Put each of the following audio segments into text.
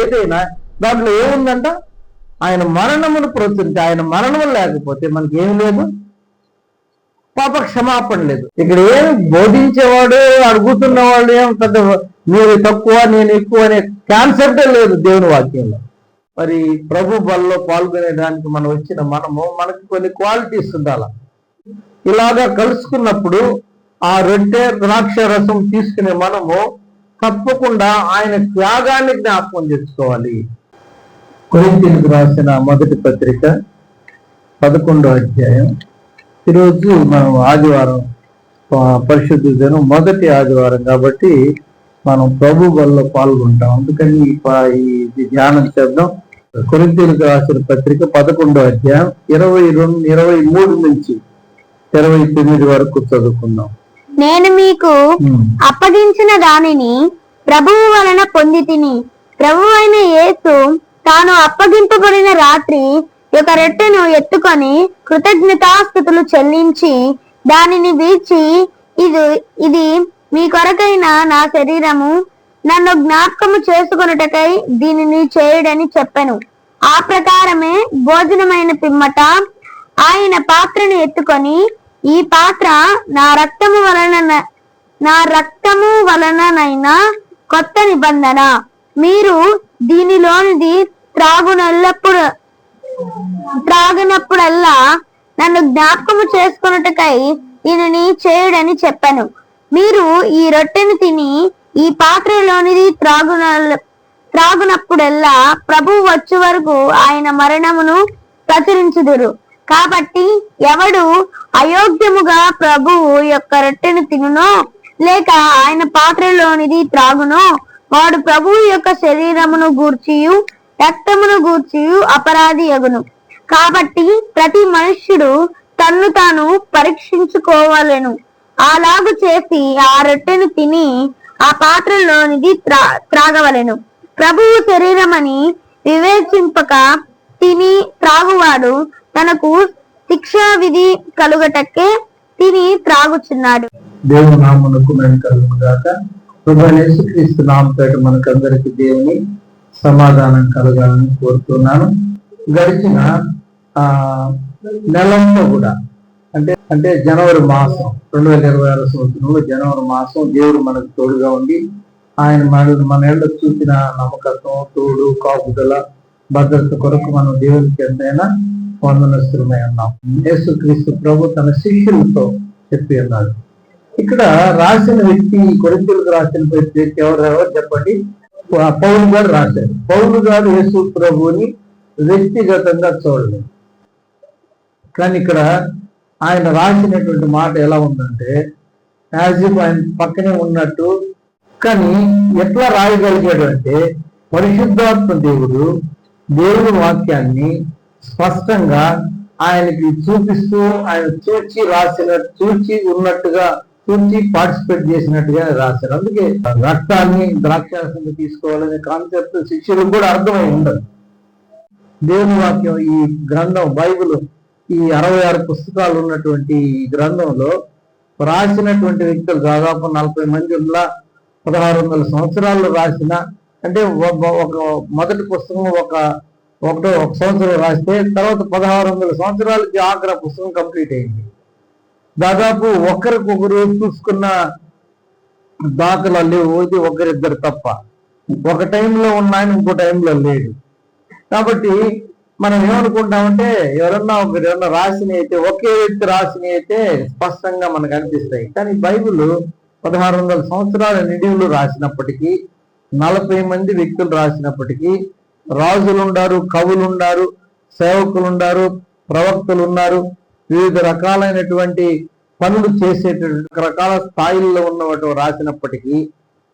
ఏదైనా దాంట్లో ఏముందంట, ఆయన మరణమును ప్రోత్సహించి, ఆయన మరణం లేకపోతే మనకి ఏం లేదు, పాప క్షమాపణ లేదు. ఇక్కడ ఏం బోధించేవాడు, అడుగుతున్నవాడు ఏం పెద్ద మీరు తక్కువ నేను ఎక్కువ అనే కాన్సెప్టే లేదు దేవుని వాక్యంలో. మరి ప్రభు బలలో పాల్గొనేదానికి మనం వచ్చిన మనకి కొన్ని క్వాలిటీస్ ఉండాలి. ఇలాగా కలుసుకున్నప్పుడు ఆ రొట్టె ద్రాక్ష రసం తీసుకునే మనము తప్పకుండా ఆయన త్యాగాన్ని జ్ఞాపకం తెచ్చుకోవాలి. కొరింథీయులకు రాసిన మొదటి పత్రిక 11వ అధ్యాయం. ఈరోజు మనం ఆదివారం, పరిశుద్ధ దినం, మొదటి ఆదివారం కాబట్టి మనం ప్రభు బలలో పాల్గొంటాం. అందుకని ఈ ధ్యానం చేద్దాం. కొరింథీయులకు రాసిన పత్రిక 11వ అధ్యాయం 23 నుంచి 29 వరకు చదువుకుందాం. నేను మీకు అప్పగించిన దానిని ప్రభువు వలన పొందితిని. ప్రభువు అయిన యేసు తాను అప్పగింపబడిన రాత్రి ఒక రొట్టెను ఎత్తుకొని కృతజ్ఞతాస్తుతులు చెల్లించి దానిని వీచి, ఇది మీ కొరకైన నా శరీరము, నన్ను జ్ఞాపకము చేసుకొనుటకై దీనిని చేయుడని చెప్పెను. ఆ ప్రకారమే భోజనమైన పిమ్మట ఆయన పాత్రను ఎత్తుకొని, ఈ పాత్ర నా రక్తము వలననైనా కొత్త నిబంధన. మీరు దీనిలోనిది త్రాగునప్పుడల్లా నన్ను జ్ఞాపకము చేసుకొనుటకై దీనిని చేయుడని చెప్పాను. మీరు ఈ రొట్టెను తిని ఈ పాత్రలోనిది త్రాగునప్పుడల్లా ప్రభువు వచ్చే వరకు ఆయన మరణమును ప్రచురించుదురు. కాబట్టి ఎవడు అయోగ్యముగా ప్రభువు యొక్క రొట్టెను తినునో లేక ఆయన పాత్రలోనిది త్రాగునో వాడు ప్రభువు యొక్క శరీరమును గూర్చియు రక్తమును గూర్చియు అపరాధి యగును. కాబట్టి ప్రతి మనుష్యుడు తన్ను తాను పరీక్షించుకోవాలను. అలాగు చేసి ఆ రొట్టెను తిని ఆ పాత్రలోనిది త్రాగవలెను. ప్రభువు శరీరమని వివేచింపక తిని త్రాగువాడు తనకు శిక్షా విధి కలుగటక్కే తిని త్రాగుచున్నాడు. దేవుని నామమునకు మహిమ కలుగును గాక. ప్రభువైన యేసుక్రీస్తు నామముపేట మనకందరికి దేవుని సమాధానం కలగాలని కోరుతున్నాను. గడిచిన నెలంతా కూడా అంటే జనవరి మాసం 2026 సంవత్సరంలో జనవరి మాసం దేవుడు మనకు తోడుగా ఉండి ఆయన మన ఏళ్ళ చూసిన నమ్మకత్వం, తోడు, కాపుదల, భద్రత కొరకు మనం దేవునికి ఎంతైనా వందనస్తులమై ఉన్నాం. యేసుక్రీస్తు ప్రభు తన శిష్యులతో చెప్పి ఉన్నాడు. ఇక్కడ రాసిన వ్యక్తి, కొరింథీయులకు రాసిన వ్యక్తి ఎవరెవరు చెప్పండి? పౌలు గారు రాశారు. పౌలు గారు యేసు ప్రభువుని వ్యక్తిగతంగా చూడలేదు. కానీ ఇక్కడ ఆయన రాసినటువంటి మాట ఎలా ఉందంటే యాజ్ ఇఫ్ ఆయన పక్కనే ఉన్నట్టు. కానీ ఎట్లా రాయగలిగాడు అంటే పరిశుద్ధాత్మ దేవుడి వాక్యాన్ని స్పష్టంగా ఆయనకి చూపిస్తూ, ఆయన చూచి ఉన్నట్టుగా, చూచి పార్టిసిపేట్ చేసినట్టుగా రాశారు. అందుకే రక్తాన్ని ద్రాక్షారసంగా తీసుకోవాలనే కాన్సెప్ట్ శిష్యులకు కూడా అర్థమై ఉండదు. దేవుని వాక్యం, ఈ గ్రంథం బైబిల్, ఈ 66 పుస్తకాలు ఉన్నటువంటి ఈ గ్రంథంలో రాసినటువంటి వ్యక్తులు దాదాపు 40 మంది 1600 సంవత్సరాల్లో రాసిన, అంటే ఒక మొదటి పుస్తకం ఒక సంవత్సరం రాస్తే తర్వాత 1600 సంవత్సరాలకి ఆఖరి పుస్తకం కంప్లీట్ అయింది. దాదాపు ఒకరికొకరు చూసుకున్న దాఖలా లేవు. ఇది ఒకరిద్దరు తప్ప. ఒక టైంలో ఉన్న ఆయన ఇంకో టైంలో లేడు. కాబట్టి మనం ఏమనుకుంటామంటే ఎవరన్నా రాసినవి అయితే, ఒకే వ్యక్తి రాసినవి అయితే స్పష్టంగా మనకు అనిపిస్తాయి. కానీ బైబిల్ 1600 సంవత్సరాల నిడివులు రాసినప్పటికీ, 40 మంది వ్యక్తులు రాసినప్పటికీ, రాజులుండారు, కవులుండారు, సేవకులుండారు, ప్రవక్తలు ఉన్నారు, వివిధ రకాలైనటువంటి పనులు చేసేటువంటి రకరకాల స్థాయిల్లో ఉన్నవాటి రాసినప్పటికీ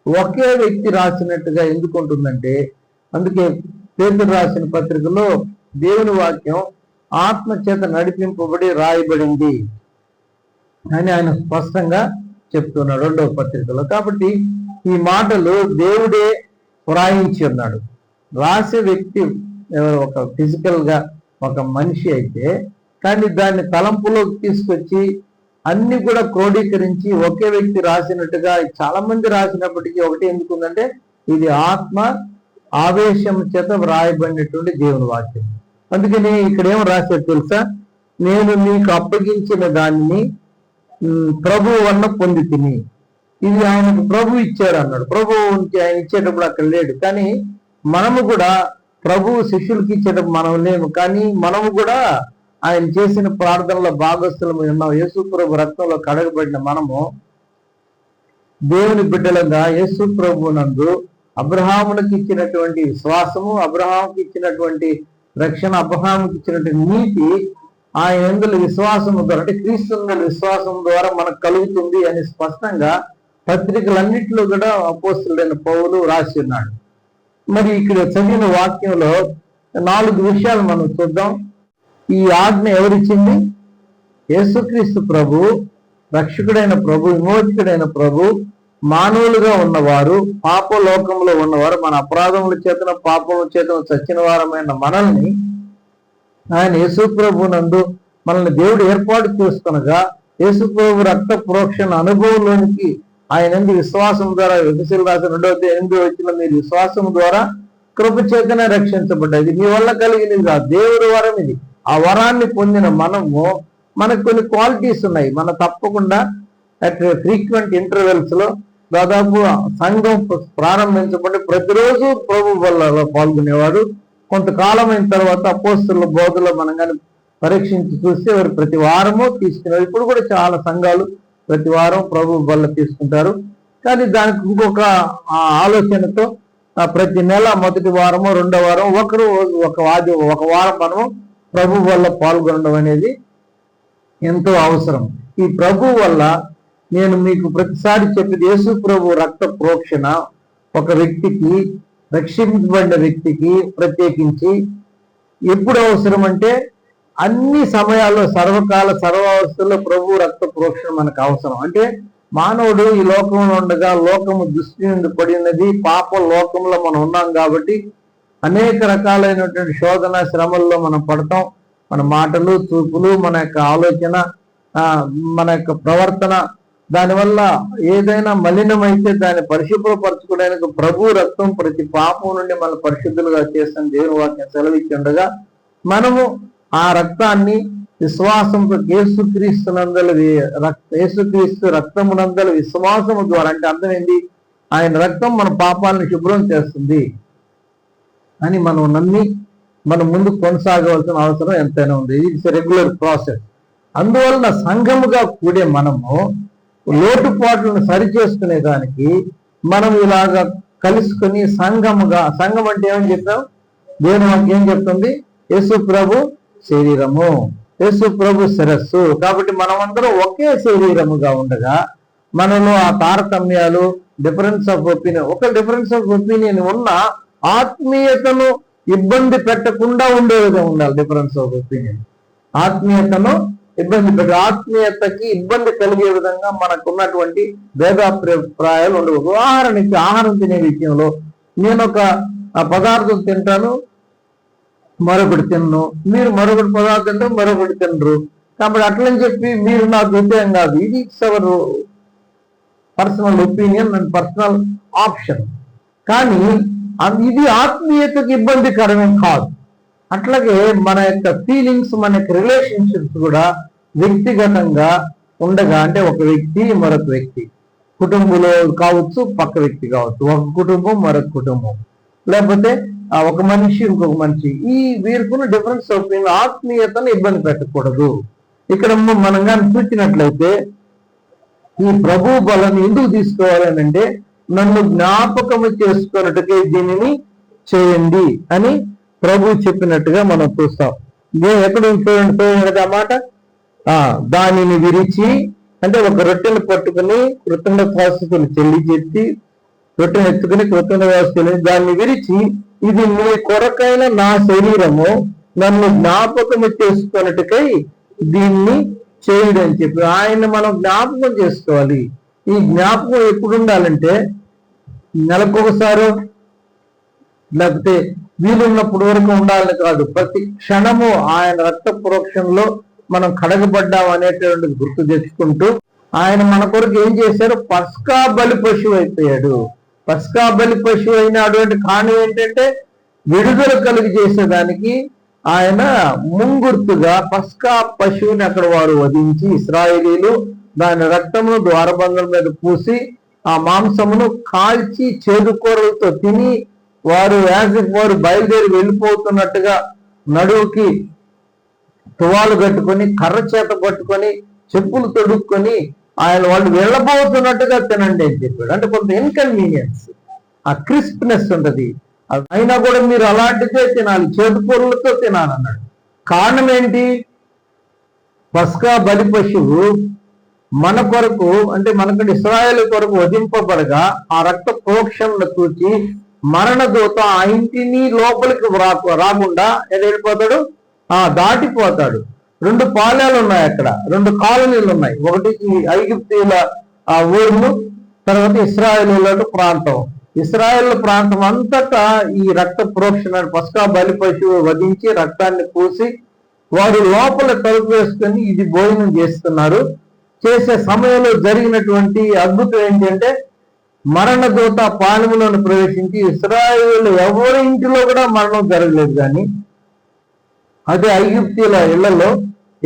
ఒకే వ్యక్తి రాసినట్టుగా ఎందుకు ఉంటుందంటే, అందుకే పేతురు రాసిన పత్రికలో దేవుని వాక్యం ఆత్మ చేత నడిపింపబడి రాయబడింది అని ఆయన స్పష్టంగా చెప్తున్నాడు 2వ పత్రికలో. కాబట్టి ఈ మాటలు దేవుడే వ్రాయించి ఉన్నాడు. రాసే వ్యక్తి ఒక ఫిజికల్ గా ఒక మనిషి అయితే, కానీ దాన్ని తలంపులోకి తీసుకొచ్చి అన్ని కూడా క్రోడీకరించి ఒకే వ్యక్తి రాసినట్టుగా చాలా మంది రాసినప్పటికీ ఒకటి ఎందుకుందంటే ఇది ఆత్మ ఆవేశం చేత వ్రాయబడినటువంటి దేవుని వాక్యం. అందుకని ఇక్కడ ఏం రాశారు తెలుసా? నేను నీకు అప్పగించిన దానిని ప్రభు వల్ల పొంది తిని. ఇది ఆయనకు ప్రభు ఇచ్చాడు అన్నాడు. ప్రభు ఆయన ఇచ్చేటప్పుడు అక్కడ లేడు, కానీ మనము కూడా ప్రభు శిష్యులకి ఇచ్చేటప్పుడు మనం లేము, కానీ మనము కూడా ఆయన చేసిన ప్రార్థనలో భాగస్థులము ఉన్నాం. యేసు ప్రభు రక్తంలో కడగబడిన మనము దేవుని బిడ్డలుగా యేసు ప్రభు నందు అబ్రహామునికి ఇచ్చినటువంటి విశ్వాసము, అబ్రహాముకి ఇచ్చినటువంటి రక్షణ, అబ్రహాముకి ఇచ్చినటువంటి నీతి ఆయన యందు విశ్వాసము ద్వారా, అంటే క్రీస్తు విశ్వాసం ద్వారా మనకు కలుగుతుంది అని స్పష్టంగా పత్రికలన్నింటిలో కూడా అపోస్తలుడైన పౌలు రాసి ఉన్నాడు. మరి ఇక్కడ చదివిన వాక్యంలో 4 విషయాలు మనం చూద్దాం. ఈ ఆజ్ఞ ఎవరిచ్చింది? యేసుక్రీస్తు ప్రభు, రక్షకుడైన ప్రభు, విమోచకుడైన ప్రభు, మానవులుగా ఉన్నవారు, పాప లోకంలో ఉన్నవారు, మన అపరాధముల చేతన పాపముల చేతన చచ్చిన వారమైన మనల్ని ఆయన యేసు ప్రభు నందు మనల్ని దేవుడు ఏర్పాటు చేసుకునగా యేసు ప్రభు రక్త ప్రోక్షణ అనుభవంలోనికి ఆయన విశ్వాసం ద్వారా, ఎఫెసీయులకు రాసిన 2:8 వచ్చిన మీరు విశ్వాసం ద్వారా కృప చేతనే రక్షించబడ్డది. మీ వల్ల కలిగినది కాదు, దేవుడి వరం ఇది. ఆ వరాన్ని పొందిన మనము, మనకు కొన్ని క్వాలిటీస్ ఉన్నాయి. మనం తప్పకుండా అట్ ఫ్రీక్వెంట్ ఇంటర్వెల్స్ లో దాదాపు సంఘం ప్రారంభించబడి ప్రతిరోజు ప్రభు వల్ల పాల్గొనేవారు. కొంతకాలం అయిన తర్వాత అపోస్తలుల బోధలో మనం కానీ పరీక్షించి చూస్తే వారు ప్రతి వారము తీసుకున్నారు. ఇప్పుడు కూడా చాలా సంఘాలు ప్రతి వారం ప్రభు వల్ల తీసుకుంటారు. కానీ దానికి ఇంకొక ఆలోచనతో ప్రతి నెల మొదటి వారము, రెండో వారం ఒక వారం మనము ప్రభు వల్ల పాల్గొనడం అనేది ఎంతో అవసరం. ఈ ప్రభు వల్ల నేను మీకు ప్రతిసారి చెప్పేది, యేసు ప్రభు రక్త ప్రోక్షణ ఒక వ్యక్తికి, రక్షించబడిన వ్యక్తికి ప్రత్యేకించి ఎప్పుడు అవసరం అంటే అన్ని సమయాల్లో, సర్వకాల సర్వావస్థల్లో ప్రభు రక్త ప్రోక్షణ మనకు అవసరం. అంటే మానవుడు ఈ లోకంలో ఉండగా లోకము దృష్టి నుండి పడినది, పాప లోకంలో మనం ఉన్నాం కాబట్టి అనేక రకాలైనటువంటి శోధన శ్రమల్లో మనం పడతాం. మన మాటలు, చూపులు, మన యొక్క ఆలోచన, మన యొక్క ప్రవర్తన, దానివల్ల ఏదైనా మలినమైతే దాన్ని పరిశుభ్రపరచుకోవడానికి ప్రభు రక్తం ప్రతి పాపం నుండి మన పరిశుద్ధులుగా చేసిన దేవుని వాక్యం సెలవిచ్చి ఉండగా మనము ఆ రక్తాన్ని విశ్వాసంతో యేసుక్రీస్తు రక్తమునందల విశ్వాసము ద్వారా, అంటే అర్థం ఏంటి? ఆయన రక్తం మన పాపాలను శుభ్రం చేస్తుంది అని మనం నమ్మి మనం ముందు కొనసాగవలసిన అవసరం ఎంతైనా ఉంది. It's regular process. అందువలన సంఘముగా కూడే మనము లోటుపాట్లను సరిచేసుకునే దానికి మనం ఇలాగా కలుసుకుని సంఘముగా, సంఘం అంటే ఏమని చెప్పాం? దేవుని వాక్యం ఏం చెప్తుంది? యేసు ప్రభు శరీరము, యేసు ప్రభు శిరస్సు. కాబట్టి మనమందరం ఒకే శరీరముగా ఉండగా మనలో ఆ తారతమ్యాలు, డిఫరెన్స్ ఆఫ్ ఒపీనియన్, ఒక డిఫరెన్స్ ఆఫ్ ఒపీనియన్ ఉన్న ఆత్మీయతను ఇబ్బంది పెట్టకుండా ఉండే విధంగా ఉండాలి. డిఫరెన్స్ ఆఫ్ ఒపీనియన్ ఆత్మీయతను ఆత్మీయతకి ఇబ్బంది కలిగే విధంగా మనకు ఉన్నటువంటి భేదాభిప్రాయాలు ఉండవు. ఉదాహరణకి ఆహారం తినే విషయంలో నేను ఒక పదార్థం తింటాను, మరొకటి తిన్ను, మీరు మరొకటి పదార్థం తింటారు, మరొకటి తినరు. కాబట్టి అట్లని చెప్పి మీరు నాకు వ్యతిరేకం కాదు. ఇది our personal opinion and personal option. కానీ ఇది ఆత్మీయతకు ఇబ్బందికరమే కాదు. అట్లాగే మన యొక్క ఫీలింగ్స్, మన యొక్క రిలేషన్షిప్స్ కూడా వ్యక్తిగతంగా ఉండగా, అంటే ఒక వ్యక్తి మరొక వ్యక్తి, కుటుంబంలో కావచ్చు, పక్క వ్యక్తి కావచ్చు, ఒక కుటుంబం మరొక కుటుంబం, లేకపోతే ఒక మనిషి ఇంకొక మనిషి, ఈ వీరికున్న డిఫరెన్స్ ఒపీనియన్ ఆత్మీయతను ఇబ్బంది పెట్టకూడదు. ఇక్కడ మనం కానీ చూసినట్లయితే ఈ ప్రభు బలాన్ని ఎందుకు తీసుకోవాలని అంటే, నన్ను జ్ఞాపకము చేసుకున్నట్టుగా దీనిని చేయండి అని ప్రభు చెప్పినట్టుగా మనం చూస్తాం. ఎక్కడ చూడండి ఆ మాట, దానిని విరిచి, అంటే ఒక రొట్టెను పట్టుకుని కృతజ్ఞతాస్తుతులు చెల్లించి, రొట్టెను ఎత్తుకుని కృతజ్ఞతాస్తుతులు దాన్ని విరిచి, ఇది మీ కొరకైన నా శరీరము, నన్ను జ్ఞాపకము చేసుకున్నట్టుకై దీన్ని చేయుడు అని చెప్పి ఆయన మనం జ్ఞాపకం చేసుకోవాలి. ఈ జ్ఞాపకం ఎప్పుడు ఉండాలంటే నెలకొకసారో లేకపోతే వీలున్నప్పుడు వరకు ఉండాలని కాదు, ప్రతి క్షణము ఆయన రక్త ప్రోక్షణలో మనం కడగబడ్డాం అనేటువంటి గుర్తు తెచ్చుకుంటూ ఆయన మన కొరకు ఏం చేశారు? పస్కా బలి పశువు అయిపోయాడు. పస్కా బలి పశువు అయిన అటువంటి కారణం ఏంటంటే విడుదల కలుగు చేసేదానికి ఆయన ముంగుర్తుగా పస్కా పశువుని అక్కడ వారు వధించి ఇశ్రాయేలీలు దాని రక్తమును ద్వారబంధం మీద పూసి ఆ మాంసమును కాల్చి చేదుకూరలతో తిని వారు వారు బయలుదేరి వెళ్ళిపోతున్నట్టుగా నడువుకి తువాలు కట్టుకొని కర్ర చేత పట్టుకొని చెప్పులు తొడుక్కొని ఆయన వాళ్ళు వెళ్ళబోతున్నట్టుగా తినండి అని చెప్పాడు. అంటే కొంత ఇన్కన్వీనియన్స్, ఆ క్రిస్ప్నెస్ ఉంటుంది. అయినా కూడా మీరు అలాంటిదే తినాలి, చేదుకూరలతో తినాలన్నాడు. కారణం ఏంటి? పస్కా బలి పశువు మన కొరకు, అంటే మనకంటే ఇశ్రాయేలు కొరకు వధింపబడగా ఆ రక్త ప్రోక్షణను చూచి మరణదూత ఆ ఇంటిని లోపలికి రాకుండా వెళ్ళిపోతాడు, దాటిపోతాడు. 2 పాలెలు ఉన్నాయి అక్కడ, 2 కాలనీలు ఉన్నాయి. ఒకటి ఐగుప్తీయుల ఊర్లు, తర్వాత ఇశ్రాయేలు ప్రాంతం. ఇశ్రాయేల్ ప్రాంతం అంతటా ఈ రక్త ప్రోక్షణ పస్కా బలి పశువు వధించి రక్తాన్ని పూసి వారు లోపల తలుపు వేసుకొని ఇది భోజనం చేస్తున్నారు. చేసే సమయంలో జరిగినటువంటి అద్భుతం ఏంటంటే మరణదూత పాలెములను ప్రవేశించి ఇశ్రాయేలు ఎవరి ఇంటిలో కూడా మరణం జరగలేదు. కానీ అదే ఐగుప్తీయుల ఇళ్లలో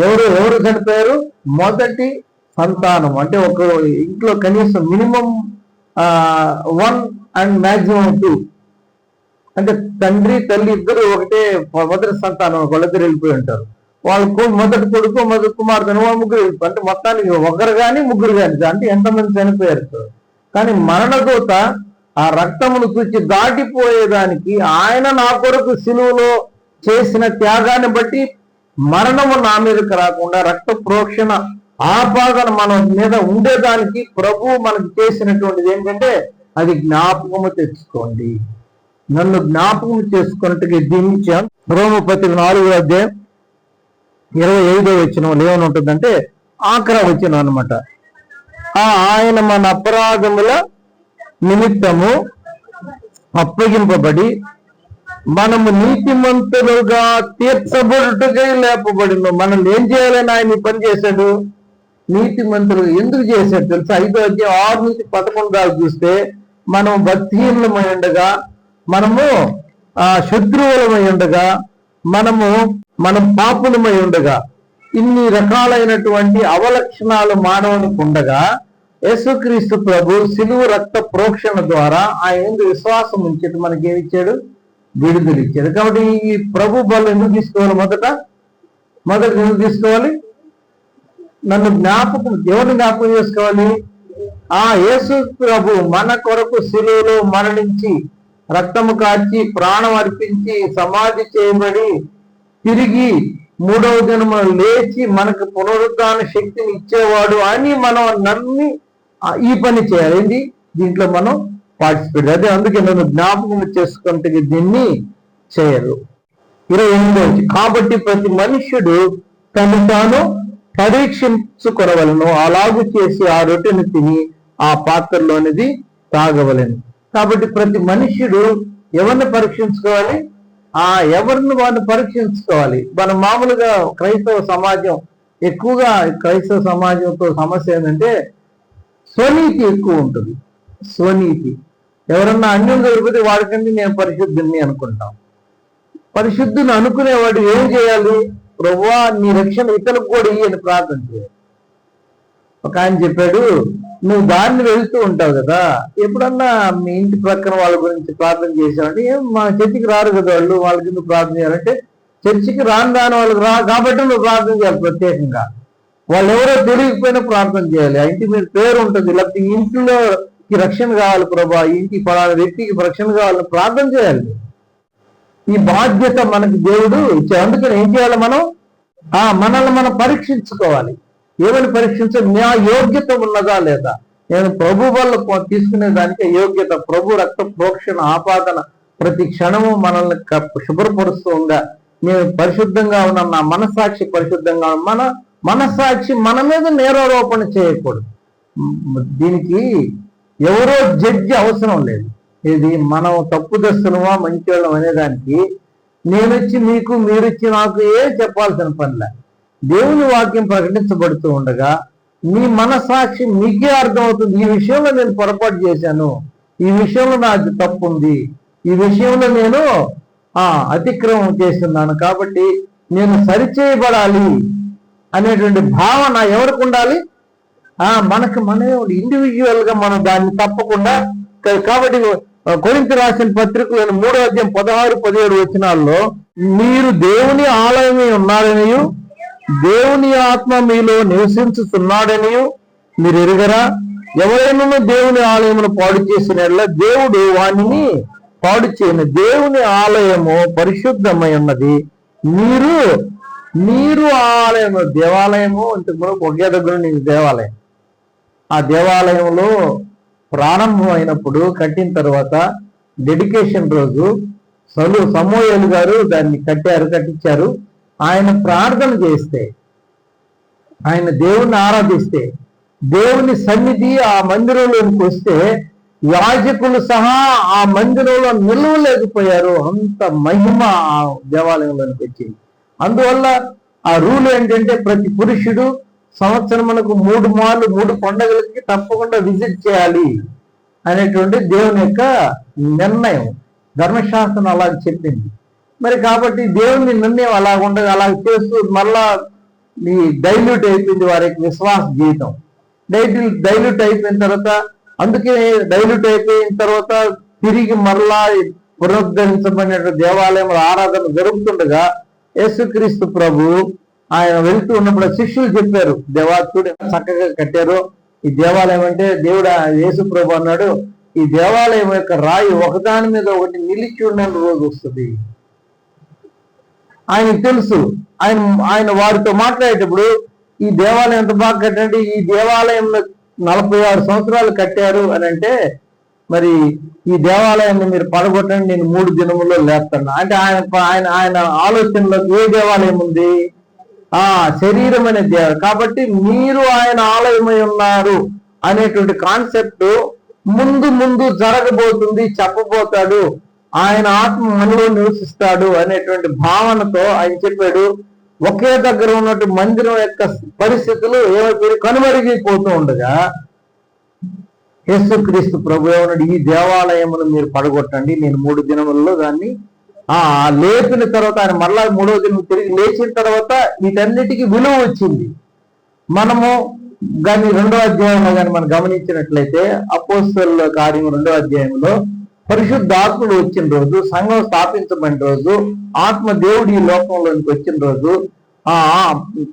ఎవరు చనిపోయారు? మొదటి సంతానం. అంటే ఒక ఇంట్లో కనీసం మినిమం 1 అండ్ మాక్సిమం 2, అంటే తండ్రి తల్లి ఇద్దరు ఒకటే మొదటి సంతానం, వాళ్ళిద్దరు వెళ్ళిపోయి ఉంటారు. వాళ్ళకు మొదటి కొడుకు మొదటి కుమార్తెను వాళ్ళు ముగ్గురు వెళ్ళిపోయి, అంటే మొత్తానికి ఒకరు కానీ ముగ్గురు కానీ, అంటే ఎంతమంది చనిపోయారు. కానీ మరణదూత ఆ రక్తమును చూచి దాటిపోయేదానికి ఆయన నా కొరకు సిలువలో చేసిన త్యాగాన్ని బట్టి మరణము నా మీదకి రాకుండా రక్త ప్రోక్షణ ఆపాదన మన మీద ఉండేదానికి ప్రభు మనకు చేసినటువంటిది ఏంటంటే అది జ్ఞాపకము తెచ్చుకోండి, నన్ను జ్ఞాపకం చేసుకున్నట్టుగా దీనించాం. రోమపత్రిక 4వ అధ్యాయం 25వ వచనం ఏమని ఉంటుందంటే ఆఖరి వచనం అన్నమాట. ఆయన మన అపరాధముల నిమిత్తము అప్పగింపబడి మనము నీతిమంతులుగా తీర్చబడుటకై లేపబడిన. మనల్ని ఏం చేయాలని ఆయన పని చేశాడు? నీతిమంతులు ఎందుకు చేశాడు తెలుసా? 5వ అధ్యాయం 6 నుంచి 11 దాకా చూస్తే మనం భక్తిహీనులమై ఉండగా, మనము శత్రువులమై ఉండగా, మనం పాపులమై ఉండగా, ఇన్ని రకాలైనటువంటి అవలక్షణాలు మానవునికి ఉండగా యేసుక్రీస్తు ప్రభు సిలువ రక్త ప్రోక్షణ ద్వారా ఆయన విశ్వాసం ఉంచేది మనకి ఏమి ఇచ్చాడు? విడుదల ఇచ్చాడు. కాబట్టి ఈ ప్రభు బలం ఎందుకు తీసుకోవాలి? మొదట ఎందుకు తీసుకోవాలి? నన్ను ఎవరిని జ్ఞాపకం చేసుకోవాలి? యేసు ప్రభు మన కొరకు సిలువలో మరణించి రక్తము కార్చి ప్రాణం అర్పించి సమాధి చేయబడి తిరిగి 3వ దినమున లేచి మనకు పునరుద్ధాన శక్తిని ఇచ్చేవాడు అని మనం నమ్మి ఈ పని చేయాలి. ఏంటి? దీంట్లో మనం పార్టిసిపేట్. అదే అందుకే నన్ను జ్ఞాపకం చేసుకుంటే దీన్ని చేయరు. 28 కాబట్టి ప్రతి మనుష్యుడు తను తాను పరీక్షించుకొనవలను, అలాగూ చేసి ఆ రొట్టెను తిని ఆ పాత్రలోనిది తాగవలను. కాబట్టి ప్రతి మనుష్యుడు ఎవరిని పరీక్షించుకోవాలి? ఎవరిని వాడిని పరీక్షించుకోవాలి. మనం మామూలుగా క్రైస్తవ సమాజం ఎక్కువగా క్రైస్తవ సమాజంతో సమస్య ఏంటంటే స్వనీతి ఎక్కువ ఉంటుంది. స్వనీతి. ఎవరన్నా అన్యం దొరికితే వాడికంటే నేను పరిశుద్ధుని అనుకుంటాం. పరిశుద్ధుని అనుకునేవాడు ఏం చేయాలి? ప్రభువా నీ రక్షణ ఇతరులకు కూడా ఇయ్యని ప్రార్థన చేయాలి. ఒక ఆయన చెప్పాడు, నువ్వు దారిని వెళ్తూ ఉంటావు కదా, ఎప్పుడన్నా మీ ఇంటి ప్రక్కన వాళ్ళ గురించి ప్రార్థన చేసావంటే మా చర్చికి రారు కదా వాళ్ళకి నువ్వు ప్రార్థన చేయాలంటే చర్చికి రాని వాళ్ళకి కాబట్టి నువ్వు ప్రార్థన చేయాలి. ప్రత్యేకంగా వాళ్ళు ఎవరో తెలియకపోయినా ప్రార్థన చేయాలి. ఆ ఇంటి మీద పేరు ఉంటుంది, లేకపోతే ఇంట్లోకి రక్షణ కావాలి ప్రభా, ఇంటి పలానా వ్యక్తికి రక్షణ కావాలని ప్రార్థన చేయాలి. ఈ బాధ్యత మనకి దేవుడు ఇచ్చాడు. అందుకని ఏం చేయాలి? మనల్ని మనం పరీక్షించుకోవాలి. ఏమని పరీక్షించాలి? నా యోగ్యత ఉన్నదా లేదా? నేను ప్రభు వల్ల తీసుకునే దానికి యోగ్యత. ప్రభు రక్త ప్రోక్షణ ఆపాదన ప్రతి క్షణము మనల్ని శుభ్రపరుస్తూ ఉందా? నేను పరిశుద్ధంగా ఉన్నా, నా మనస్సాక్షి పరిశుద్ధంగా మన మనస్సాక్షి మన మీద నేరారోపణ చేయకూడదు. దీనికి ఎవరో జడ్జి అవసరం లేదు. ఇది మనం తప్పు దస్తులమా మంచివాళ్ళం అనేదానికి నేనొచ్చి మీకు, మీరొచ్చి నాకు చెప్పాల్సిన పనిలే. దేవుని వాక్యం ప్రకటించబడుతూ ఉండగా మీ మనస్సాక్షి మీకే అర్థమవుతుంది, ఈ విషయంలో నేను పొరపాటు చేశాను, ఈ విషయంలో నాది తప్పు ఉంది, ఈ విషయంలో నేను అతిక్రమం చేస్తున్నాను, కాబట్టి నేను సరిచేయబడాలి అనేటువంటి భావన ఎవరికి ఉండాలి? మన ఇండివిజువల్ గా మనం దాన్ని తప్పకుండా. కాబట్టి కొరింథీ రాసిన పత్రికలను 3వ అధ్యాయం 16-17 వచనాల్లో మీరు దేవుని ఆలయమై ఉన్నారనియు దేవుని ఆత్మ మీలో నివసించుతున్నాడనియు మీరు ఎరుగరా? ఎవరైనా దేవుని ఆలయమును పాడు చేసిన దేవుడు వానిని పాడు చేయను. దేవుని ఆలయము పరిశుద్ధమై ఉన్నది, మీరు ఆలయము. దేవాలయము అంటే ఒకే దగ్గర నీకు దేవాలయం. ఆ దేవాలయంలో ప్రారంభమైనప్పుడు కట్టిన తర్వాత డెడికేషన్ రోజు సమూయేలు గారు దాన్ని కట్టించారు. ఆయన ప్రార్థన చేస్తే, ఆయన దేవుణ్ణి ఆరాధిస్తే, దేవుని సన్నిధి ఆ మందిరంలోకి వస్తే యాజకులు సహా ఆ మందిరంలో నిలవలేకపోయారు. అంత మహిమ ఆ దేవాలయంలోనికి వచ్చింది. అందువల్ల ఆ రూల్ ఏంటంటే ప్రతి పురుషుడు సంవత్సరం మనకు 3 మార్లు 3 పండుగలకి తప్పకుండా విజిట్ చేయాలి అనేటువంటి దేవుని యొక్క నిర్ణయం. ధర్మశాస్త్రం అలా చెప్పింది. మరి కాబట్టి దేవుని నిర్ణయం అలా ఉండదు. అలా చేస్తూ మళ్ళా ఈ డైల్యూట్ అయిపోయింది వారి యొక్క విశ్వాస జీవితం. డైల్యూట్ అయిపోయిన తర్వాత, అందుకే డైల్యూట్ అయిపోయిన తర్వాత తిరిగి మరలా పునరుద్ధరించబడిన దేవాలయం ఆరాధన జరుగుతుండగా యేసుక్రీస్తు ప్రభు ఆయన వెళ్తూ ఉన్నప్పుడు శిష్యులు చెప్పారు, దేవాత్ముడు చక్కగా కట్టారు ఈ దేవాలయం అంటే. దేవుడు యేసు ప్రభు అన్నాడు, ఈ దేవాలయం యొక్క రాయి ఒకదాని మీద ఒకటి నిలిచి ఉన్న రోజు వస్తుంది. ఆయనకు తెలుసు. ఆయన వారితో మాట్లాడేటప్పుడు ఈ దేవాలయం ఎంత బాగా కట్టండి, ఈ దేవాలయంలో 46 సంవత్సరాలు కట్టారు అని అంటే, మరి ఈ దేవాలయాన్ని మీరు పడగొట్టండి, నేను 3 దినముల్లో లేస్తాను అంటే ఆయన ఆలోచనలో ఏ దేవాలయం ఉంది? శరీరం అనే దేవాలయం. కాబట్టి మీరు ఆయన ఆలయమై ఉన్నారు అనేటువంటి కాన్సెప్ట్ ముందు జరగబోతుంది, చెప్పబోతాడు. ఆయన ఆత్మ మనలో నివసిస్తాడు అనేటువంటి భావనతో ఆయన చెప్పాడు. ఒకే దగ్గర ఉన్నట్టు మందిరం యొక్క పరిస్థితులు ఏమైపోయి కనుమరుగైపోతూ ఉండగా యేసుక్రీస్తు ప్రభు ఏమన్నాడు, ఈ దేవాలయమును మీరు పడగొట్టండి, నేను 3 దినములలో దాన్ని లేపిన తర్వాత ఆయన మరలా 3వ దినం తిరిగి లేచిన తర్వాత వీటన్నిటికీ విలువ వచ్చింది. మనము కానీ 2వ అధ్యాయంలో కానీ మనం గమనించినట్లయితే అపోస్తలుల కార్యం 2వ అధ్యాయంలో పరిశుద్ధాత్ముడు వచ్చిన రోజు, సంఘం స్థాపించబడిన రోజు, ఆత్మ దేవుడు ఈ లోకంలోనికి వచ్చిన రోజు,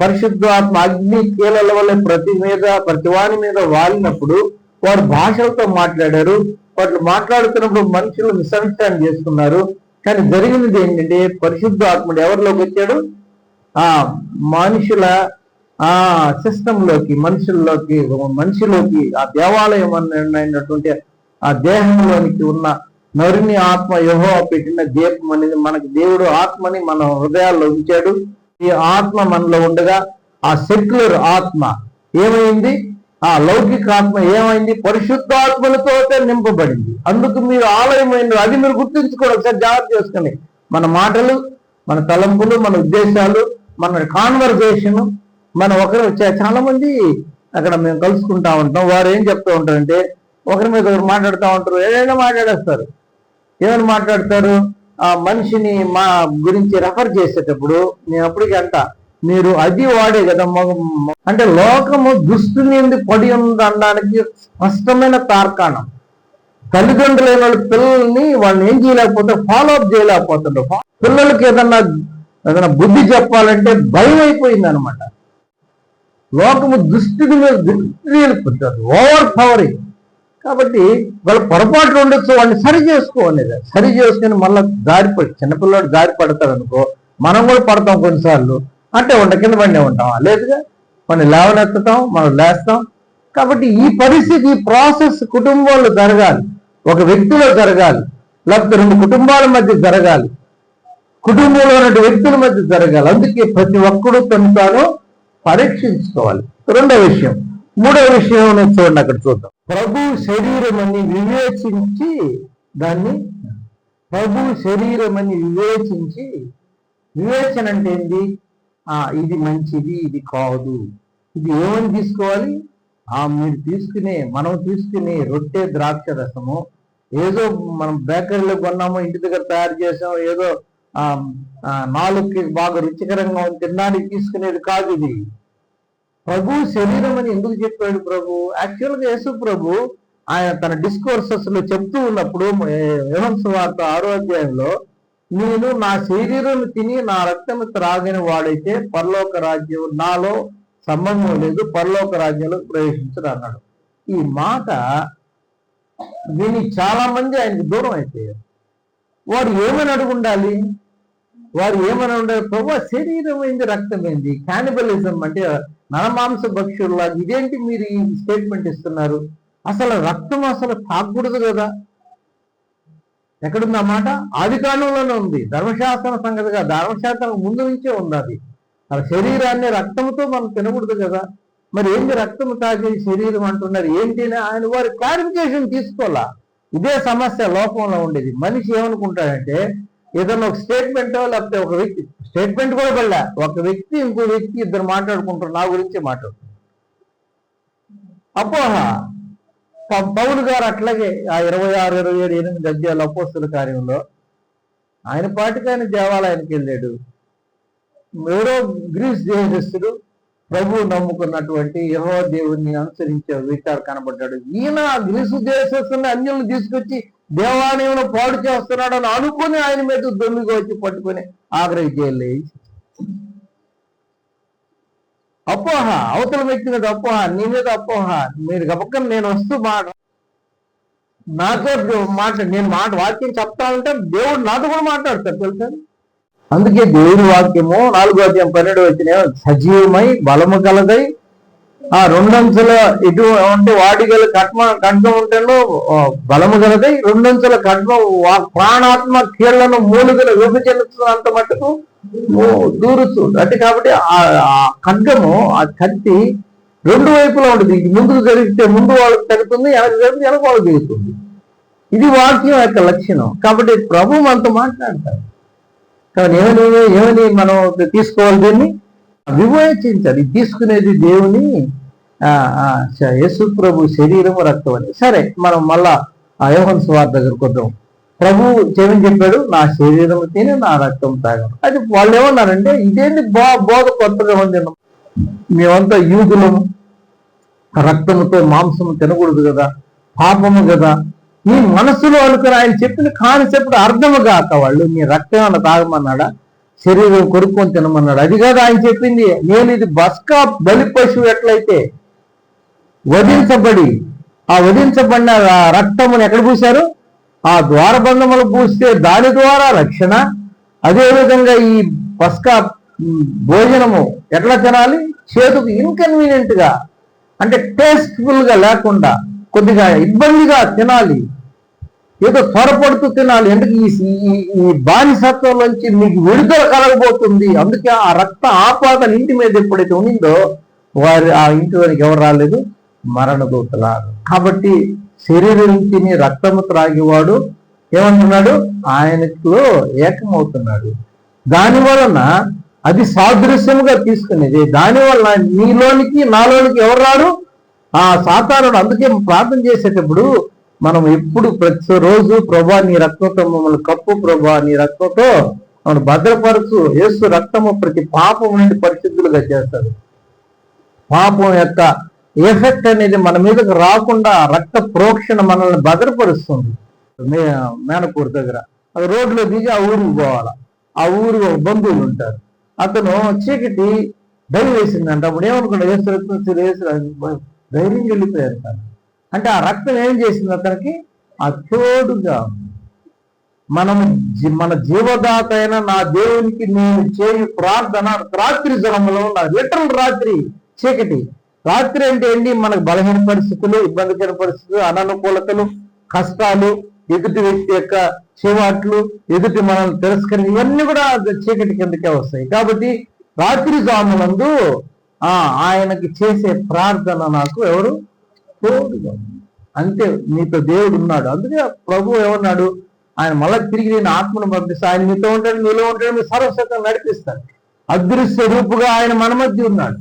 పరిశుద్ధాత్మ అగ్ని కీలల వల్ల ప్రతి వాని మీద వాలినప్పుడు వారు భాషలతో మాట్లాడారు. వాటిని మాట్లాడుతున్నప్పుడు మనుషులు మిస్అండర్స్టాండ్ చేసుకున్నారు. కానీ జరిగినది ఏంటంటే పరిశుద్ధాత్ముడు ఎవరిలోకి వచ్చాడు? మనుషుల సిస్టంలోకి, మనిషిలోకి ఆ దేవాలయం అయినటువంటి ఆ దేహంలోనికి ఉన్న నరుని ఆత్మ యెహోవా పెట్టిన దీపం అనేది మనకి దేవుడు ఆత్మని మన హృదయాల్లో ఉంచాడు. ఈ ఆత్మ మనలో ఉండగా ఆ సెక్యులర్ ఆత్మ ఏమైంది? ఆ లౌకిక ఆత్మ ఏమైంది? పరిశుద్ధాత్మలతో నింపబడింది. అందుకు మీరు ఆలయమైన అది మీరు గుర్తుంచుకోండి, ఒకసారి జాగ్రత్త చేసుకుని. మన మాటలు, మన తలంపులు, మన ఉద్దేశాలు, మన కాన్వర్జేషన్, మన చాలా మంది అక్కడ మేము కలుసుకుంటా ఉంటాం. వారు ఏం చెప్తూ ఉంటారంటే ఒకరి మీద ఒకరు మాట్లాడుతూ ఉంటారు, ఏదైనా మాట్లాడేస్తారు. ఏమైనా మాట్లాడతారు? ఆ మనిషిని మా గురించి రెఫర్ చేసేటప్పుడు నేను అప్పటికి మీరు అది వాడే కదా అంటే లోకము దుష్టుని ఎందుకు పడి ఉందనడానికి స్పష్టమైన తార్కాణం. తల్లిదండ్రులైన వాళ్ళ పిల్లల్ని వాళ్ళని ఏం చేయలేకపోతే ఫాలో అప్ చేయలేకపోతుండ్రు. పిల్లలకి ఏదైనా బుద్ధి చెప్పాలంటే భయం అయిపోయింది అనమాట. లోకము దుష్టుడి మీద ఓవర్ పవరింగ్. కాబట్టి వాళ్ళ పొరపాట్లు ఉండొచ్చు, వాడిని సరి చేసుకోనేది. సరి చేసుకుని మళ్ళీ చిన్నపిల్లడు జారి పడతాడు అనుకో, మనం కూడా పడతాం కొన్నిసార్లు. అంటే కింద పడినే ఉంటాం, లేదుగా మనం లేవనెత్తుతాం, మనం లేస్తాం. కాబట్టి ఈ పరిస్థితి, ఈ ప్రాసెస్ కుటుంబంలో జరగాలి, ఒక వ్యక్తిలో జరగాలి, లేకపోతే 2 కుటుంబాల మధ్య జరగాలి, కుటుంబంలో ఉన్న వ్యక్తుల మధ్య జరగాలి. అందుకే ప్రతి ఒక్కడు తను తాను పరీక్షించుకోవాలి. 2వ విషయం. 3వ విషయం చూడండి, అక్కడ చూద్దాం. ప్రభు శరీరం అని వివేచించి వివేచన అంటే ఏంది? ఇది మంచిది, ఇది కాదు, ఇది ఏమని తీసుకోవాలి? మనం తీసుకునే రొట్టె ద్రాక్ష రసము, ఏదో మనం బేకరీలో కొన్నామో, ఇంటి దగ్గర తయారు చేసామో, ఏదో నాలుగుకి బాగా రుచికరంగా తినడానికి తీసుకునేది కాదు ఇది. ప్రభు శరీరం అని ఎందుకు చెప్పాడు ప్రభు? యాక్చువల్గా యేసు ప్రభు ఆయన తన డిస్కోర్సెస్ లో చెప్తూ ఉన్నప్పుడు యోహాను సువార్త 6వ అధ్యాయంలో, నేను నా శరీరం తిని నా రక్తం త్రాగిన వాడైతే పరలోక రాజ్యం, నాలో సంబంధం లేదు, పరలోక రాజ్యంలో ప్రవేశించడు అన్నాడు. ఈ మాట విని చాలా మంది ఆయనకు దూరం అయిపోయారు. వాడు ఏమని అడుగుండాలి? వారు ఏమని ఉండాలి? ప్రభు శరీరం ఏంది, రక్తం ఏంది? క్యానిబలిజం అంటే నరమాంస భక్షుల్లా ఇదేంటి మీరు ఈ స్టేట్మెంట్ ఇస్తున్నారు? అసలు రక్తం అసలు తాగకూడదు కదా. ఎక్కడుంది ఆ మాట? ఆది కాండంలోనే ఉంది. ధర్మశాస్త్రం సంగతిగా ధర్మశాస్త్రం ముందు నుంచే ఉంది అది. ఆ శరీరాన్ని రక్తంతో మనం తినకూడదు కదా. మరి ఏంటి రక్తం తాగే శరీరం అంటున్నారు ఏంటి అని ఆయన వారి క్లారిఫికేషన్ తీసుకోవాలా. ఇదే సమస్య లోకంలో ఉండేది. మనిషి ఏమనుకుంటాడంటే ఏదన్నా ఒక స్టేట్మెంటో లేకపోతే ఒక వ్యక్తి స్టేట్మెంట్ కూడా వెళ్ళా, ఒక వ్యక్తి ఇంకో వ్యక్తి ఇద్దరు మాట్లాడుకుంటారు, నా గురించి మాట్లాడుకుంటారు. అపోహ. పౌలు గారు అట్లాగే ఆ 26, 27, 8 అధ్యాయాల అపోస్తుల కార్యంలో ఆయన పాటికి ఆయన దేవాలయానికి వెళ్ళాడు. ఎవరో గ్రీస్ దేశస్థుడు ప్రభు నమ్ముకున్నటువంటి యెహోవా దేవుణ్ణి అనుసరించే వ్యక్తి కనబడ్డాడు. ఈయన గ్రీసు దేశస్తున్న అన్యులను తీసుకొచ్చి దేవాలయంలో పాడు చేస్తున్నాడు అని అనుకుని ఆయన మీద దొమ్మిగా వచ్చి పట్టుకుని ఆగ్రహి జైలు. అపోహ, అవతల వ్యక్తి మీద అపోహ, నీ మీద అపోహ. మీరు గబక్కన నేను వస్తూ నాతో నేను వాక్యం చెప్తా ఉంటే దేవుడు నాతో కూడా మాట్లాడతాడు తెలుసా. అందుకే దేవుని వాక్యము 4వ అధ్యాయం 12వ వచనం సజీవమై బలము కలదై ఆ రెండంచుల ఇటు అంటే వాటిగల ఖడ్గం ఉంటేనో బలము కలదై రెండంచుల ఖడ్గం ప్రాణాత్మ కీళ్లను మూలుగలు విభజించినంత మట్టుకు దూరుతూ అంటే కాబట్టి ఆ ఖడ్గము ఆ కత్తి రెండు వైపులా ఉంటుంది. ముందుకు జరిగితే ముందు వాళ్ళకి తగ్గుతుంది, వెనక జరిగితే వెనక వాళ్ళకి దిగుతుంది. ఇది వాక్యం యొక్క లక్షణం. కాబట్టి ప్రభు మనతో మాట్లాడతారు. కాబట్టి ఏమని మనం తీసుకోవాలి? దీన్ని వివేచించాలి. తీసుకునేది దేవుని యేసు ప్రభు శరీరము రక్తం అని. సరే, మనం మళ్ళా యోహాను సువార్త దగ్గరకు వద్దాం. ప్రభు ఏమని చెప్పాడు? నా శరీరం తిని నా రక్తం తాగను. అది వాళ్ళు ఏమన్నారంటే ఇదేంటి బోధ కొత్తగా ఉంది, మేమంతా యూదులము, రక్తముతో మాంసము తినకూడదు కదా, పాపము కదా. నీ మనసులో అనుకుని ఆయన చెప్పిన కాన్సెప్ట్ అర్థము కాక వాళ్ళు నీ రక్తం అన్న తాగమన్నాడా, శరీరం కొరుక్కొని తినమన్నాడు? అది కాదు ఆయన చెప్పింది. నేను ఇది బస్కా బలి పశువు ఎట్లయితే వధించబడి ఆ వధించబడిన రక్తమును ఎక్కడ పూశారు? ఆ ద్వారబంధములు పూస్తే దాని ద్వారా రక్షణ. అదేవిధంగా ఈ పస్కా భోజనము ఎట్లా తినాలి? చేతుకు ఇన్కన్వీనియంట్ గా అంటే టేస్ట్ఫుల్ గా లేకుండా కొద్దిగా ఇబ్బందిగా తినాలి, ఏదో త్వరపడుతూ తినాలి. అంటే ఈ బానిసత్వంలోంచి మీకు విడుదల కలగబోతుంది. అందుకే ఆ రక్త ఆపాదన ఇంటి మీద ఎప్పుడైతే ఉండిందో వారి ఆ ఇంటిలోనికి ఎవరు రాలేదు, మరణ దూతలారు. కాబట్టి శరీరం తిని రక్తము త్రాగేవాడు ఏమంటున్నాడు? ఆయనతో ఏకమవుతున్నాడు. దాని వలన అది సాదృశ్యముగా తీసుకునేది. దానివల్ల నీలోనికి నాలోనికి ఎవరు రారు? ఆ సాతానుడు. అందుకే ప్రార్థన చేసేటప్పుడు మనం ఎప్పుడు ప్రతిరోజు ప్రభా నీ రక్తంతో మమ్మల్ని కప్పు, ప్రభా నీ రక్తంతో మనం భద్రపరచు. యేసు రక్తము ప్రతి పాపం నుండి పరిశుద్ధులుగా చేస్తాడు. పాపం యొక్క ఎఫెక్ట్ అనేది మన మీదకి రాకుండా రక్త ప్రోక్షణ మనల్ని భద్రపరుస్తుంది. మేనపూర్ దగ్గర అది రోడ్లో దిగి ఆ ఊరికి పోవాలా. ఆ ఊరు బంధువులు ఉంటారు. అతను చీకటి దయ వేసిందంట. అప్పుడు ఏమనుకున్నాడు? యేసు రక్తం ధైర్యం వెళ్ళిపోయారు. అంటే ఆ రక్తం ఏం చేసింది అతనికి? ఆ తోడుగా మన జీవదాత అయిన నా దేవునికి నేను చేయు ప్రార్థన రాత్రి జనంలో ఉన్నది. లిటరల్ రాత్రి చీకటి. రాత్రి అంటే ఏంటి? మనకు బలహీన పరిస్థితులు, ఇబ్బందికర పరిస్థితులు, అననుకూలతలు, కష్టాలు, ఎదుటి వ్యక్తి యొక్క చివాట్లు, ఎదుటి మనల్ని తిరస్కరించి ఇవన్నీ కూడా చీకటి కిందకే వస్తాయి. కాబట్టి రాత్రి జామునందు ఆయనకి చేసే ప్రార్థన నాకు ఎవరు తోడుగా. అంతే, నీతో దేవుడు ఉన్నాడు. అందుకే ప్రభు ఏమన్నాడు? ఆయన మళ్ళీ తిరిగి నేను ఆత్మను పంపిస్తా, ఆయన మీతో ఉంటాడు, మీలో ఉంటాడు, మీ సర్వస్వతం నడిపిస్తాడు. అదృశ్య రూపుగా ఆయన మన మధ్య ఉన్నాడు,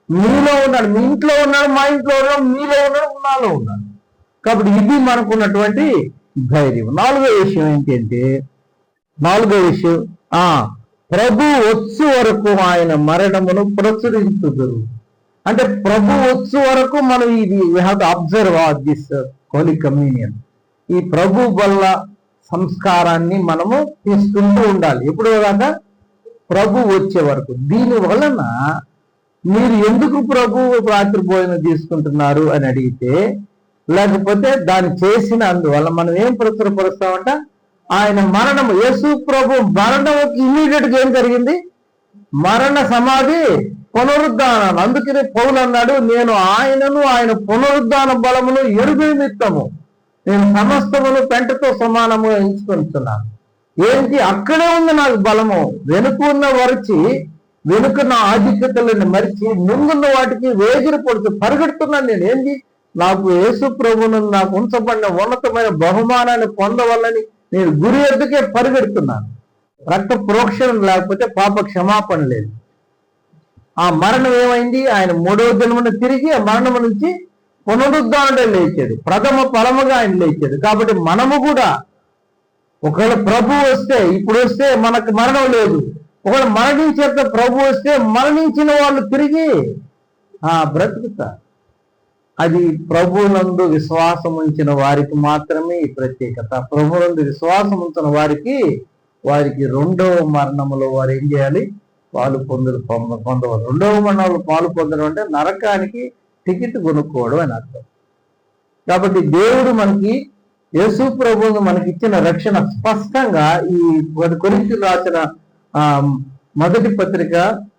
మీలో ఉన్నాడు, మీ ఇంట్లో ఉన్నాడు, మా ఇంట్లో ఉన్నాడు, మీలో ఉన్నాడు, నాలో ఉన్నాడు. కాబట్టి ఇది మనకున్నటువంటి ధైర్యం. నాలుగో విషయం ఏంటంటే ప్రభు వచ్చు వరకు ఆయన మరణమును ప్రచురించుదురు. అంటే ప్రభు వచ్చు వరకు మనం ఇది we have to observe this Holi communion. ఈ ప్రభు వల్ల సంస్కారాన్ని మనము తీసుకుంటూ ఉండాలి. ఎప్పుడు దాకా? ప్రభు వచ్చే వరకు. దీని వలన మీరు ఎందుకు ప్రభు రాత్రి భోజనం తీసుకుంటున్నారు అని అడిగితే, లేకపోతే దాన్ని చేసిన అందువల్ల మనం ఏం ప్రచురపరుస్తామంట? ఆయన మరణము, యేసు ప్రభు మరణముకి ఇమీడియట్ గా ఏం జరిగింది? మరణ సమాధి పునరుద్ధానం. అందుకనే పౌలు అన్నాడు, నేను ఆయనను ఆయన పునరుద్ధాన బలమును ఎరుగు నిమిత్తము నేను సమస్తమును పెంటతో సమానముగా ఎంచుకుంటున్నాను. ఏంటి? అక్కడే ఉంది నాకు బలము. వెనుకున్న వరచి, వెనుకున్న ఆధిక్యతలను మరిచి ముందున్న వాటికి వేగిరి పడుతూ పరిగెడుతున్నాను. నేను ఏంటి? నాకు యేసు ప్రభువును నాకు ఉంచబడిన ఉన్నతమైన బహుమానాన్ని పొందవల్లని నేను గురి ఎద్దుకే పరిగెడుతున్నాను. రక్త ప్రోక్షణ లేకపోతే పాప క్షమాపణ లేదు. ఆ మరణం ఏమైంది? ఆయన 3వ దినమున తిరిగి ఆ మరణము నుంచి పునరుద్ధానుడే లేచాడు. ప్రథమ ఫలముగా ఆయన లేచాడు. కాబట్టి మనము కూడా ఒకవేళ ప్రభు వస్తే, ఇప్పుడు వస్తే మనకు మరణం లేదు. ఒకవేళ మరణించేట ప్రభు వస్తే మరణించిన వాళ్ళు తిరిగి బ్రతుకుతారు. అది ప్రభునందు విశ్వాసం ఉంచిన వారికి మాత్రమే ఈ ప్రత్యేకత. ప్రభునందు విశ్వాసం ఉంచిన వారికి రెండవ మరణములో వారు ఏం చేయాలి? పాలు పొందవాలి. రెండవ మరణంలో పాలు పొందడం అంటే నరకానికి టికెట్ కొనుక్కోవడం అని అర్థం. కాబట్టి దేవుడు మనకి, యేసు ప్రభువును మనకిచ్చిన రక్షణ స్పష్టంగా ఈ కొరింథీయులకు రాసిన మొదటి పత్రిక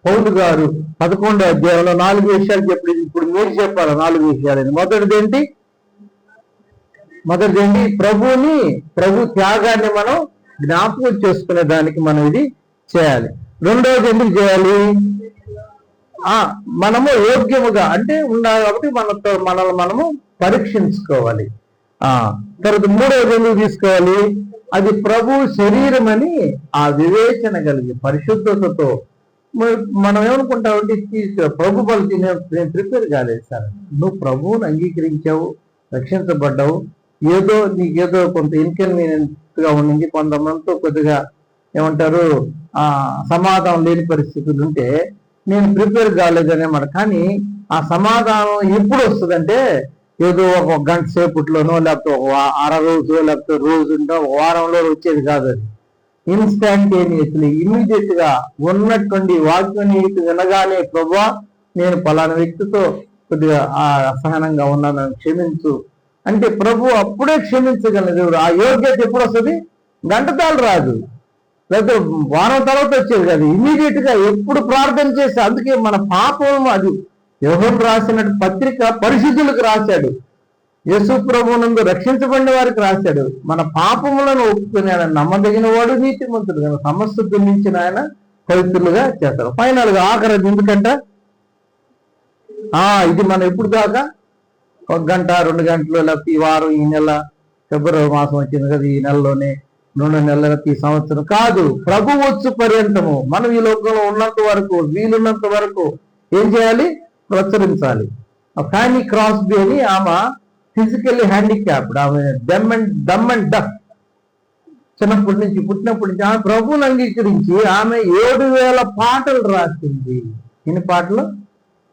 పౌలు గారు 11వ అధ్యాయంలో 4 విషయాలు చెప్పి, ఇప్పుడు మీరు చెప్పాలి 4 విషయాలు. మొదటిదేంటి? ప్రభు త్యాగాన్ని మనం జ్ఞాపకం చేసుకునే దానికి మనం ఇది చేయాలి. రెండవది ఎందుకు చేయాలి? మనము యోగ్యముగా అంటే ఉండాలి కాబట్టి మనల్ని మనము పరీక్షించుకోవాలి. తర్వాత మూడవది ఎందుకు తీసుకోవాలి? అది ప్రభు శరీరం అని ఆ వివేచన కలిగి పరిశుద్ధతతో మనం ఏమనుకుంటామంటే, ప్రభు బలికి నేను ప్రిపేర్ కాలేదు సార్. నువ్వు ప్రభువుని అంగీకరించావు, రక్షించబడ్డావు, నీకేదో కొంత ఇన్కన్వీనియంట్ గా ఉండింది, కొంతమందితో కొద్దిగా ఏమంటారు సమాధానం లేని పరిస్థితులు ఉంటే నేను ప్రిపేర్ కాలేదనే మాట. కానీ ఆ సమాధానం ఎప్పుడు వస్తుందంటే, ఏదో ఒక గంట సేపట్లోనో, లేకపోతే ఒక అర రోజు, లేకపోతే రోజుంటో, ఒక వారంలో వచ్చేది కాదు. అది ఇన్స్టాంటేనియస్లీ, ఇమీడియట్ గా ఉన్నటువంటి వాక్యాన్ని వినగానే, ప్రభువా నేను పలానా వ్యక్తితో కొద్దిగా అసహనంగా ఉన్నానని క్షమించు అంటే ప్రభు అప్పుడే క్షమించగలదు. దేవుడు ఆ యోగ్యత ఎప్పుడు వస్తుంది? గంటతాలు రాదు, లేకపోతే వారం తర్వాత వచ్చేది కాదు, ఇమీడియట్ గా ఎప్పుడు ప్రార్థన చేసి. అందుకే మన పాపం, అది యోహోను రాసిన పత్రిక పరిశుద్ధులకు రాశాడు, యేసు ప్రభువునందు రక్షించబడిన వారికి రాశాడు. మన పాపములను ఒప్పుకుని ఆయన నమ్మదగిన వాడు, నీతిమంతుడు, సమస్త దున్నించిన ఆయన పవిత్రులుగా చేస్తారు. ఫైనల్ గా ఆఖరి ఎందుకంట ఇది మనం ఎప్పుడు దాకా 1 గంట 2 గంటలు, లేకపోతే ఈ వారం, ఈ నెల, ఫిబ్రవరి మాసం వచ్చింది కదా, ఈ నెలలోనే 2 నెలలకి, ఈ సంవత్సరం కాదు, ప్రభు వచ్చు పర్యంతము మనం ఈ లోకంలో ఉన్నంత వరకు, వీలున్నంత వరకు ఏం చేయాలి? ప్రచురించాలి. ఫ్యానీ క్రాస్బీ అని ఆమె ఫిజికల్లీ హ్యాండిక్యాప్డ్, ఆమె డమ్ అండ్ డఫ్, పుట్టినప్పటి నుంచి ఆమె ప్రభువుని అంగీకరించి ఆమె 7,000 పాటలు రాసింది. ఎన్ని పాటలు?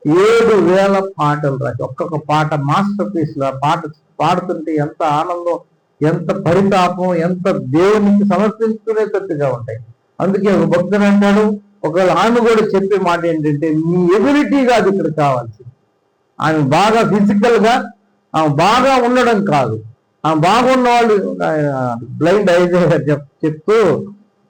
7,000 పాటలు రాసి, ఒక్కొక్క పాట మాస్టర్ పీస్ లా. పాడుతుంటే ఎంత ఆనందం, ఎంత పరితాపం, ఎంత దేవునికి సమర్పించుకునేటట్టుగా ఉంటాయి. అందుకే ఒక భక్తుడు అంటాడు, ఒకవేళ ఆమె కూడా చెప్పే మాట ఏంటంటే, మీ ఎబిలిటీ కాదు ఇక్కడ కావాల్సింది. ఆమె బాగా ఫిజికల్ గా ఆమె బాగా ఉండడం కాదు, ఆమె బాగున్న వాళ్ళు. బ్లైండ్ ఐజయ్య చెప్తూ,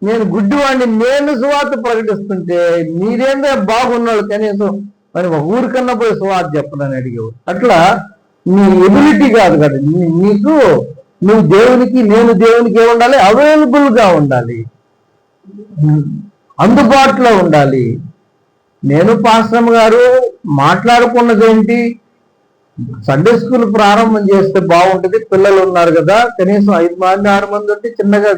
నేను గుడ్డివాడిని, నేను సువార్త ప్రకటిస్తుంటే మీరేందో బాగున్నాడు, కనీసం మరి ఒక ఊరికన్నా పోయి సువార్త చెప్పనని అడిగేవాడు. అట్లా నీ ఎబిలిటీ కాదు కదా, నువ్వు దేవునికి, నేను దేవునికి ఏముండాలి? అవైలబుల్ గా ఉండాలి, అందుబాటులో ఉండాలి. నేను పాస్టర్ గారు మాట్లాడుకున్నది ఏంటి? సండే స్కూల్ ప్రారంభం చేస్తే బాగుంటుంది, పిల్లలు ఉన్నారు కదా, కనీసం 5 మంది 6 మంది ఉంటే చిన్నగా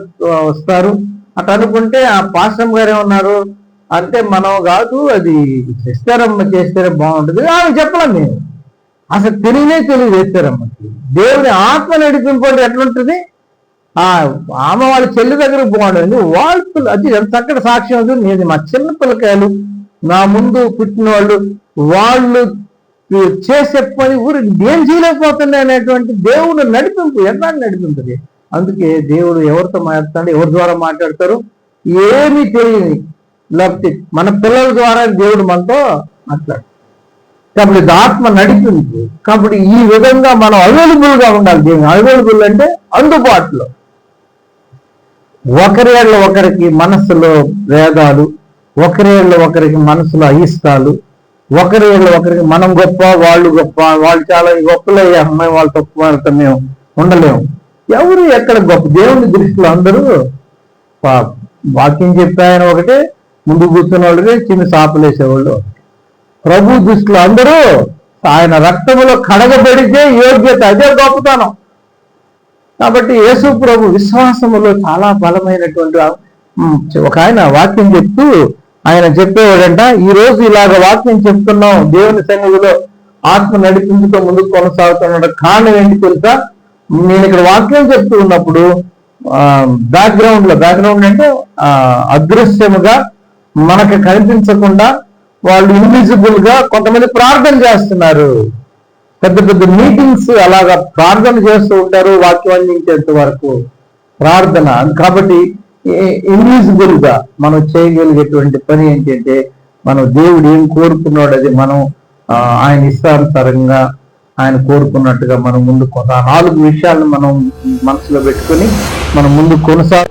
వస్తారు అట్లా అనుకుంటే, ఆ పాస్టర్ గారు ఏమన్నారు అంటే, మనం కాదు, అది చేస్తారమ్మ, చేస్తేనే బాగుంటుంది. ఆమె చెప్పలేం, మేము అసలు తెలియదు వేస్తారమ్మకి. దేవుని ఆత్మ నడిపింపండి ఎట్లుంటుంది? ఆమె వాళ్ళ చెల్లి దగ్గరకు బాగుండదు వాళ్ళు అది ఎంత చక్కటి సాక్ష్యం అది. నేను మా చిన్న పిల్లకాయలు నా ముందు పుట్టిన వాళ్ళు చేసే పని ఊరికి నేను చేయలేకపోతుంది అనేటువంటి దేవుడు నడిపింపు ఎన్నాళ్ళు నడిపించదు. అందుకే దేవుడు ఎవరితో మాట్లాడతాడు, ఎవరి ద్వారా మాట్లాడతారు ఏమీ తెలియని, లేకపోతే మన పిల్లల ద్వారా దేవుడు మనతో మాట్లాడు. కాబట్టి ఇది ఆత్మ నడిపింపు. కాబట్టి ఈ విధంగా మనం అవైలబుల్ గా ఉండాలి. దేవుడు అవైలబుల్ అంటే అందుబాటులో. ఒకరేళ్ళ ఒకరికి మనసులో భేదాలు, ఒకరేళ్ళ ఒకరికి మనసులో అయిష్టాలు, ఒకరేళ్ళ ఒకరికి మనం గొప్ప వాళ్ళు గొప్ప, వాళ్ళు చాలా గొప్పలే అమ్మాయి వాళ్ళు తక్కువ మేము ఉండలేము. ఎవరు ఎక్కడ గొప్ప? దేవుని దృష్టిలో అందరూ వాక్యం చెప్పాయని ఒకటే, ముందు కూర్చున్న వాళ్ళకి చిన్న సాపులేసేవాళ్ళు. ప్రభు దృష్టిలో అందరూ ఆయన రక్తములో కడగబడితే యోగ్యత, అదే గొప్పతనం. కాబట్టి యేసు ప్రభు విశ్వాసములో చాలా బలమైనటువంటి ఒక ఆయన వాక్యం చెప్తూ ఆయన చెప్పేవాడంట, ఈ రోజు ఇలాగ వాక్యం చెప్తున్నాం దేవుని సన్నిధిలో ఆత్మ నడిపించుతో ముందుకు కొనసాగుతున్నాడు. కారణం ఏంటి తెలుసా? నేను ఇక్కడ వాక్యం చెప్తూ ఉన్నప్పుడు బ్యాక్గ్రౌండ్ అంటే అదృశ్యముగా మనకు కనిపించకుండా వాళ్ళు ఇన్విజిబుల్ గా కొంతమంది ప్రార్థన చేస్తున్నారు. పెద్ద పెద్ద మీటింగ్స్ అలాగా ప్రార్థన చేస్తూ ఉంటారు వాక్యం అందించేంత వరకు ప్రార్థన. కాబట్టి ఇన్విజిబుల్ గా మనం చేయగలిగేటువంటి పని ఏంటంటే, మనం దేవుడు ఏం కోరుకున్నాడు అది మనం ఆయన ఇష్టానుసారంగా ఆయన కోరుకున్నట్టుగా మనం ముందు 4 విషయాలను మనం మనసులో పెట్టుకొని మనం ముందు కొనసాగు.